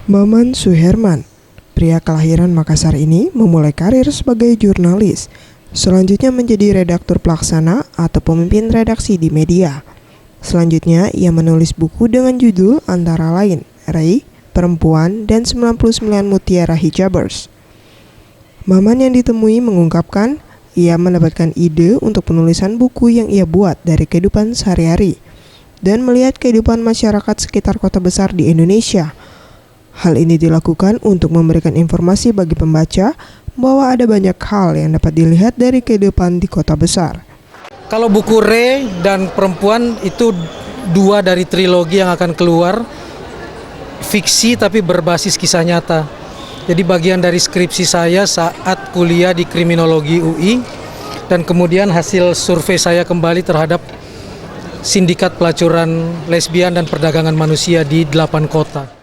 Maman Suherman, pria kelahiran Makassar ini memulai karir sebagai jurnalis, selanjutnya menjadi redaktur pelaksana atau pemimpin redaksi di media. Selanjutnya, ia menulis buku dengan judul antara lain Ray, Perempuan, dan 99 Mutiara Hijabers. Maman yang ditemui mengungkapkan, ia mendapatkan ide untuk penulisan buku yang ia buat dari kehidupan sehari-hari dan melihat kehidupan masyarakat sekitar kota besar di Indonesia. Hal ini dilakukan untuk memberikan informasi bagi pembaca bahwa ada banyak hal yang dapat dilihat dari kehidupan di kota besar. Kalau buku Ray dan Perempuan itu dua dari trilogi yang akan keluar, fiksi tapi berbasis kisah nyata. Jadi bagian dari skripsi saya saat kuliah di Kriminologi UI dan kemudian hasil survei saya kembali terhadap sindikat pelacuran lesbian dan perdagangan manusia di 8 kota.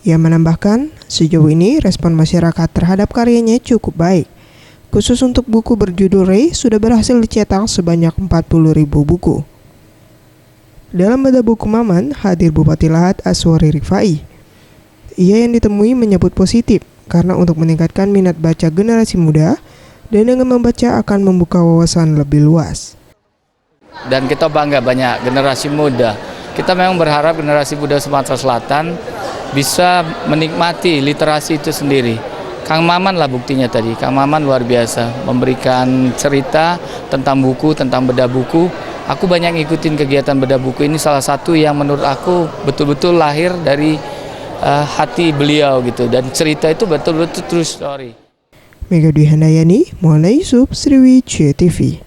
Ia menambahkan, sejauh ini respon masyarakat terhadap karyanya cukup baik. Khusus untuk buku berjudul Ray sudah berhasil dicetak sebanyak 40.000 buku. Dalam bedah buku Maman hadir Bupati Lahat Aswari Rifai. Ia yang ditemui menyebut positif karena untuk meningkatkan minat baca generasi muda dan dengan membaca akan membuka wawasan lebih luas. Dan kita bangga banyak generasi muda. Kita memang berharap generasi muda Sumatera Selatan bisa menikmati literasi itu sendiri. Kang Maman lah buktinya tadi. Kang Maman luar biasa memberikan cerita tentang buku, tentang bedah buku. Aku banyak ngikutin kegiatan bedah buku ini, salah satu yang menurut aku betul-betul lahir dari hati beliau gitu, dan cerita itu betul-betul true story. Mega Dwi Handayani, Maulana Yusuf, Sriwijaya TV.